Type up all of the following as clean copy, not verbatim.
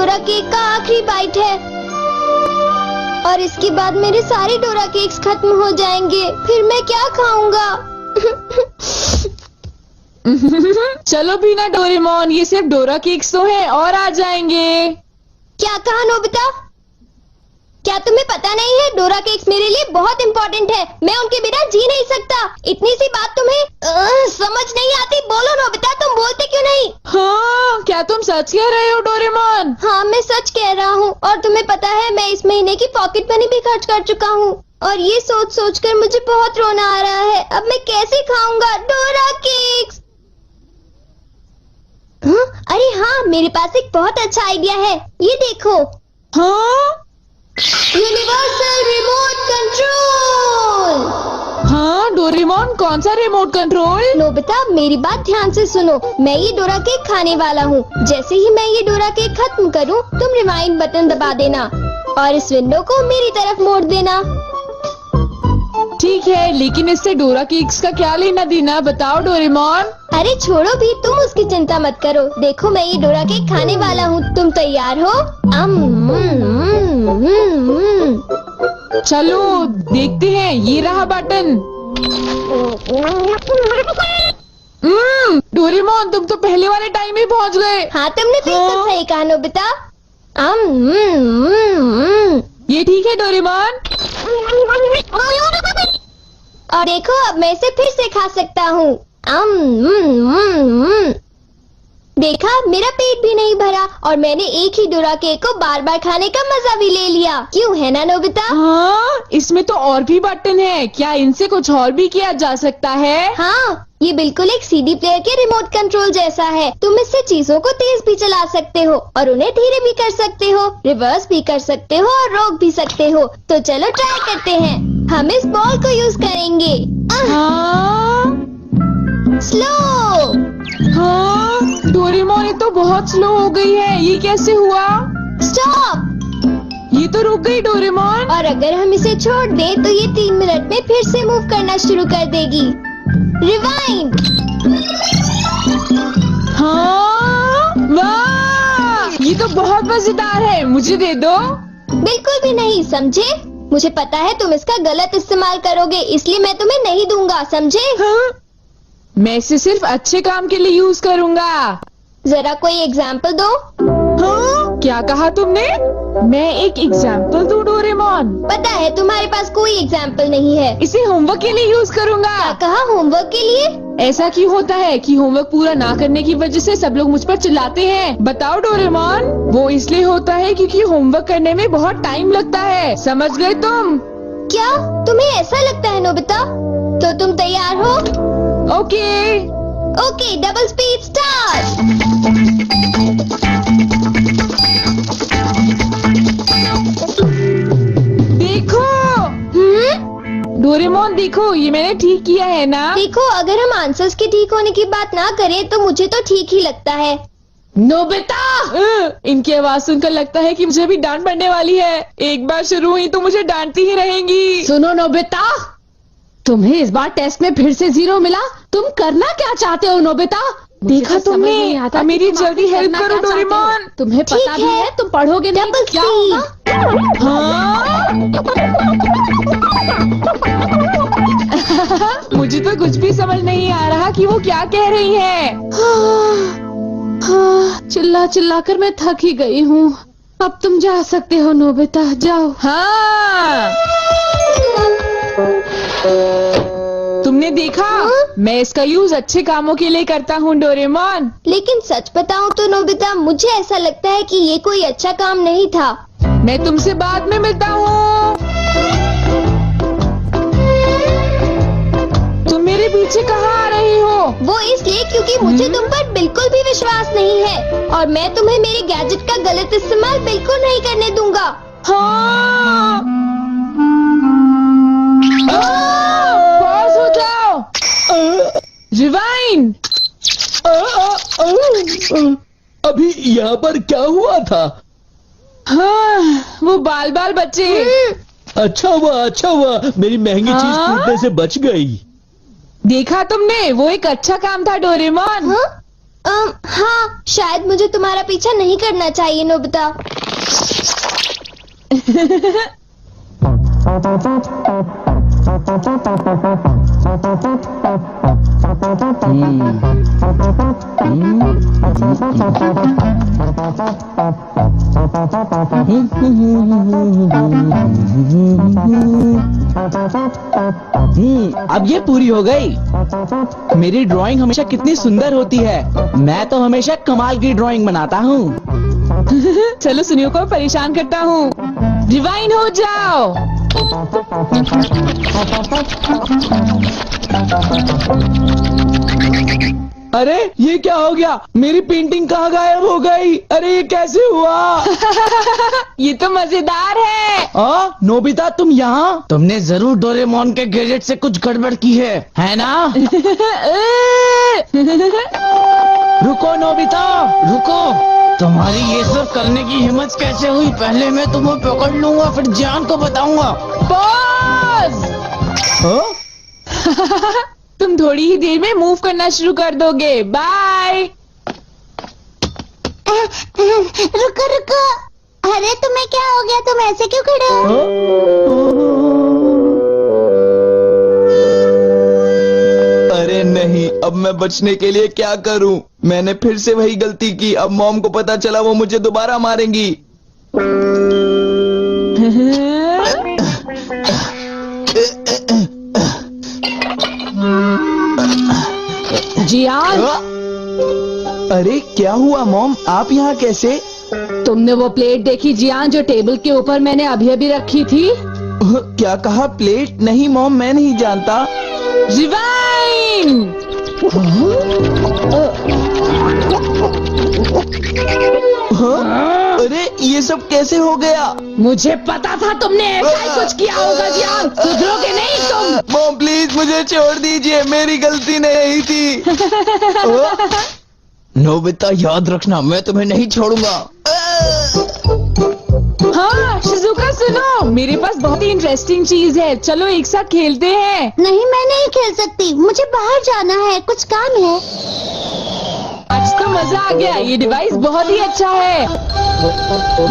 Dora cake का आखिरी bite है और इसके बाद मेरे सारे डोरा केक्स खत्म हो जाएंगे। फिर मैं क्या खाऊंगा? चलो भी ना डोरेमोन, ये सिर्फ डोरा केक्स तो हैं और आ जाएंगे। क्या कहा नोबिता? क्या तुम्हें पता नहीं है डोरा केक्स मेरे लिए बहुत इम्पोर्टेंट है। मैं उनके बिना जी नहीं सकता। इतनी सी बात तुम्हें समझ नहीं आती? बोलो नोबिता, तुम बोलते क्यों नहीं? हाँ, क्या तुम सच कह रहे हो डोरेमोन? हाँ, मैं सच कह रहा हूँ। और तुम्हें पता है मैं इस महीने की पॉकेट मनी भी खर्च कर चुका हूँ और ये सोच सोच कर मुझे बहुत रोना आ रहा है। अब मैं कैसे खाऊंगा डोरा केक्स? अरे हाँ, मेरे पास एक बहुत अच्छा आइडिया है। ये देखो। हाँ, यूनिवर्सल रिमोट कंट्रोल। हाँ डोरेमोन, कौन सा रिमोट कंट्रोल? नोबिता, मेरी बात ध्यान से सुनो। मैं ये डोरा केक खाने वाला हूँ। जैसे ही मैं ये डोरा केक खत्म करूँ, तुम रिवाइंड बटन दबा देना और इस विंडो को मेरी तरफ मोड़ देना। ठीक है, लेकिन इससे डोरा केक्स का क्या लेना देना, बताओ डोरेमोन। अरे छोड़ो भी, तुम उसकी चिंता मत करो। देखो, मैं ये डोरा केक खाने वाला हूँ। तुम तैयार हो? चलो देखते हैं, ये रहा बटन। डोरेमोन, तुम तो पहले वाले टाइम में पहुँच गए। हाँ, तुमने बिल्कुल सही कहा नोबिता। ये ठीक है डोरेमोन। और देखो, अब मैं इसे फिर से खा सकता हूँ। देखा, मेरा पेट भी नहीं भरा और मैंने एक ही डोरा केक को बार बार खाने का मजा भी ले लिया। क्यों, है ना नोबिता? हाँ, इसमें तो और भी बटन है। क्या इनसे कुछ और भी किया जा सकता है? हाँ, ये बिल्कुल एक सीडी प्लेयर के रिमोट कंट्रोल जैसा है। तुम इससे चीजों को तेज भी चला सकते हो और उन्हें धीरे भी कर सकते हो, रिवर्स भी कर सकते हो और रोक भी सकते हो। तो चलो ट्राई करते हैं। हम इस बॉल को यूज करेंगे। स्लो। हाँ, डोरेमोन, ये तो बहुत स्लो हो गई है। ये कैसे हुआ? स्टॉप। ये तो रुक गई डोरेमोन। और अगर हम इसे छोड़ दें तो ये 3 मिनट में फिर से मूव करना शुरू कर देगी। रिवाइंड। हाँ, वाह, ये तो बहुत मजेदार है। मुझे दे दो। बिल्कुल भी नहीं, समझे? मुझे पता है तुम इसका गलत इस्तेमाल करोगे, इसलिए मैं तुम्हें नहीं दूंगा, समझे? हाँ? मैं इसे सिर्फ अच्छे काम के लिए यूज करूँगा। जरा कोई एग्जाम्पल दो। हाँ? क्या कहा तुमने? मैं एक एग्जाम्पल दूं डोरेमोन? पता है तुम्हारे पास कोई एग्जाम्पल नहीं है। इसे होमवर्क के लिए यूज करूँगा। क्या कहा, होमवर्क के लिए? ऐसा क्यों होता है कि होमवर्क पूरा ना करने की वजह से सब लोग मुझ पर चिल्लाते हैं? बताओ डोरेमोन। वो इसलिए होता है क्योंकि होमवर्क करने में बहुत टाइम लगता है। समझ गए तुम? क्या तुम्हें ऐसा लगता है नोबिता? तो तुम तैयार हो? Okay. Okay, double speed start. देखो। डोरेमोन, देखो, ये मैंने ठीक किया है ना? देखो, अगर हम आंसर्स के ठीक होने की बात ना करें तो मुझे तो ठीक ही लगता है। नोबिता, इनकी आवाज सुनकर लगता है कि मुझे भी डांट पड़ने वाली है। एक बार शुरू हुई तो मुझे डांटती ही रहेंगी। सुनो नोबिता, तुम्हें इस बार टेस्ट में फिर से 0 मिला। तुम करना क्या चाहते हो नोबिता? देखा तुमने? मेरी जल्दी हेल्प करो डोरेमोन। तुम्हें पता भी है तुम पढ़ोगे नहीं तो क्या होगा? हाँ? मुझे तो कुछ भी समझ नहीं आ रहा कि वो क्या कह रही है। चिल्ला चिल्ला कर मैं थक ही गई हूँ। अब तुम जा सकते हो नोबिता, जाओ। हाँ, तुमने देखा? मैं इसका यूज अच्छे कामों के लिए करता हूँ डोरेमोन। लेकिन सच बताऊं तो नोबिता, मुझे ऐसा लगता है कि ये कोई अच्छा काम नहीं था। मैं तुमसे बाद में मिलता हूँ। तुम मेरे पीछे कहाँ आ रही हो? वो इसलिए क्योंकि मुझे तुम पर बिल्कुल भी विश्वास नहीं है और मैं तुम्हें मेरे गैजेट का गलत इस्तेमाल बिल्कुल नहीं करने दूंगा। हाँ। पॉज हो जाओ। रिवाइंड। अभी यहाँ पर क्या हुआ था? हाँ, वो बाल बाल बच्चे। अच्छा हुआ मेरी महंगी चीज टूटने से बच गई। देखा तुमने? वो एक अच्छा काम था डोरेमोन। हाँ? हाँ, शायद मुझे तुम्हारा पीछा नहीं करना चाहिए नोबिता। अब ये पूरी हो गई। मेरी ड्राइंग हमेशा कितनी सुंदर होती है। मैं तो हमेशा कमाल की ड्राइंग बनाता हूँ। चलो सुनियो को परेशान करता हूँ। रिवाइंड हो जाओ। अरे ये क्या हो गया? मेरी पेंटिंग कहाँ गायब हो गई? अरे ये कैसे हुआ? ये तो मजेदार है। नोबिता तुम यहाँ? तुमने जरूर डोरेमोन के गैजेट से कुछ गड़बड़ की है ना? रुको नोबिता, रुको। तुम्हारी ये सब करने की हिम्मत कैसे हुई? पहले मैं तुम्हें पकड़ लूंगा, फिर जान को बताऊंगा। पॉज। तुम थोड़ी ही देर में मूव करना शुरू कर दोगे। बाय। रुको रुको। अरे तुम्हें क्या हो गया? तुम ऐसे क्यों खड़े हो? अरे नहीं, अब मैं बचने के लिए क्या करूं? मैंने फिर से वही गलती की। अब मॉम को पता चला, वो मुझे दोबारा मारेंगी। जियान। अरे क्या हुआ मॉम? आप यहाँ कैसे? तुमने वो प्लेट देखी जियान जो टेबल के ऊपर मैंने अभी अभी रखी थी? क्या कहा? प्लेट? नहीं मॉम, मैं नहीं जानता। रिवाइंड। अरे ये सब कैसे हो गया? मुझे पता था तुमने ऐसा ही कुछ किया होगा जियान। सुधरोगे नहीं तुम। मॉम प्लीज मुझे छोड़ दीजिए, मेरी गलती नहीं थी। नोबिता याद रखना, मैं तुम्हें नहीं छोड़ूंगा। हाँ शिजुका सुनो, मेरे पास बहुत ही इंटरेस्टिंग चीज है। चलो एक साथ खेलते हैं। नहीं, मैं नहीं खेल सकती। मुझे बाहर जाना है, कुछ काम है। आज तो मजा आ गया। ये डिवाइस बहुत ही अच्छा है।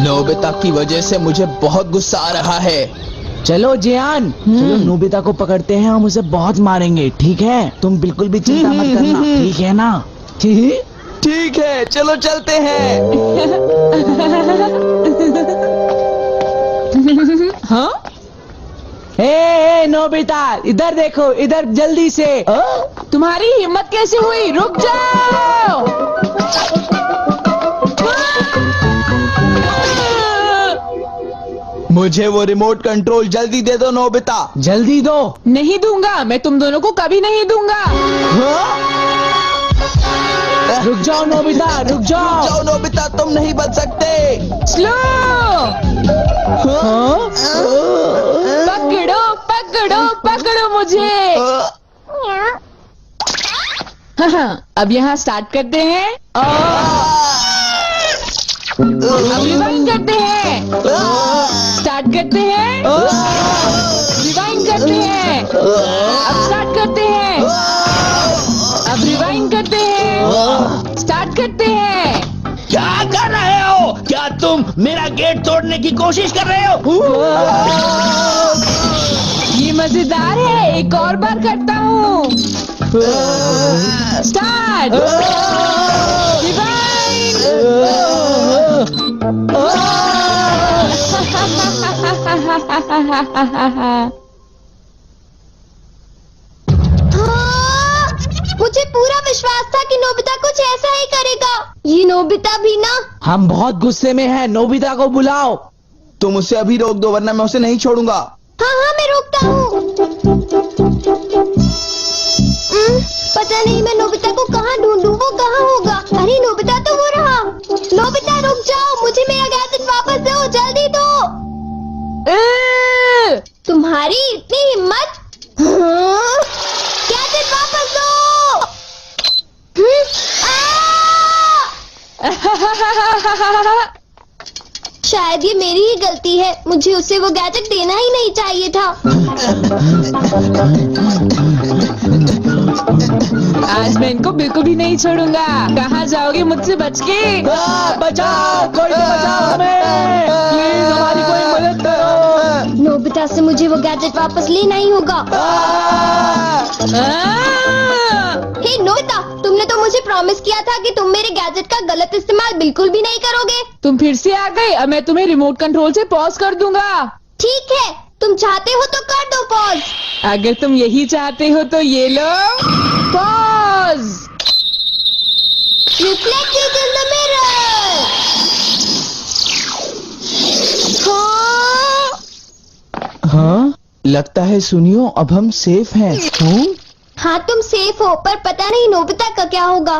नोबिता की वजह से मुझे बहुत गुस्सा आ रहा है। चलो जियान, चलो नोबिता को पकड़ते हैं। हम उसे बहुत मारेंगे, ठीक है? तुम बिल्कुल भी चिंता मत करना, ठीक है ना? ठीक है, चलो चलते हैं। हाँ? ए नोबिता, इधर देखो, इधर जल्दी से। तुम्हारी हिम्मत कैसे हुई? रुक जाओ। मुझे वो रिमोट कंट्रोल जल्दी दे दो नोबिता। जल्दी दो। नहीं दूंगा, मैं तुम दोनों को कभी नहीं दूंगा। रुक जाओ नोबिता, रुक जाओ। जाओ नोबिता, तुम नहीं बच सकते। स्लो। पकड़ो पकड़ो पकड़ो मुझे। हाँ, अब यहाँ स्टार्ट करते हैं। अब रिवाइंड करते हैं। स्टार्ट करते हैं। रिवाइंड करते हैं। अब स्टार्ट करते हैं। अब रिवाइंड करते हैं। स्टार्ट करते हैं। क्या कर रहे हो? क्या तुम मेरा गेट तोड़ने की कोशिश कर रहे हो? ये मजेदार है, एक और बार करता हूँ। स्टार्ट। रिवाइंड। मुझे पूरा विश्वास था कि नोबिता कुछ ऐसा ही करेगा। ये नोबिता भी ना। हम बहुत गुस्से में हैं, नोबिता को बुलाओ। तुम उसे अभी रोक दो, वरना मैं उसे नहीं छोड़ूंगा। हाँ हाँ, मैं रोकता हूँ। पता नहीं मैं नोबिता को कहाँ ढूंढूं, वो कहाँ होगा? अरे नोबिता तो वो रहा। नोबिता रुक जाओ, मुझे मेरा गैजेट वापस दो, जल्दी दो। तुम्हारी इतनी हिम्मत? गैजेट वापस दो। शायद ये मेरी ही गलती है। मुझे उसे वो गैजेट देना ही नहीं चाहिए था। आज मैं इनको बिल्कुल भी नहीं छोड़ूंगा। कहाँ जाओगे मुझसे बच के? बचाओ, कोई तो बचाओ हमें, प्लीज हमारी कोई मदद करो। नोबिता से मुझे वो गैजेट वापस लेना ही होगा। हे नोबिता, तुमने तो मुझे प्रॉमिस किया था कि तुम मेरे गैजेट का गलत इस्तेमाल बिल्कुल भी नहीं करोगे। तुम फिर से आ गए। अब मैं तुम्हें रिमोट कंट्रोल से पॉज कर दूंगा। ठीक है, तुम चाहते हो तो कर दो पॉज। अगर तुम यही चाहते हो तो ये लो pause. Reflected in the mirror. हाँ, लगता है सुनियो अब हम सेफ हैं। हाँ तुम सेफ हो, पर पता नहीं नोबिता का क्या होगा।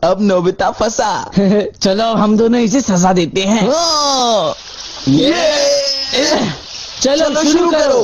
अब नोबिता फंसा। चलो हम दोनों इसे सजा देते हैं। हाँ, चलो शुरू करो।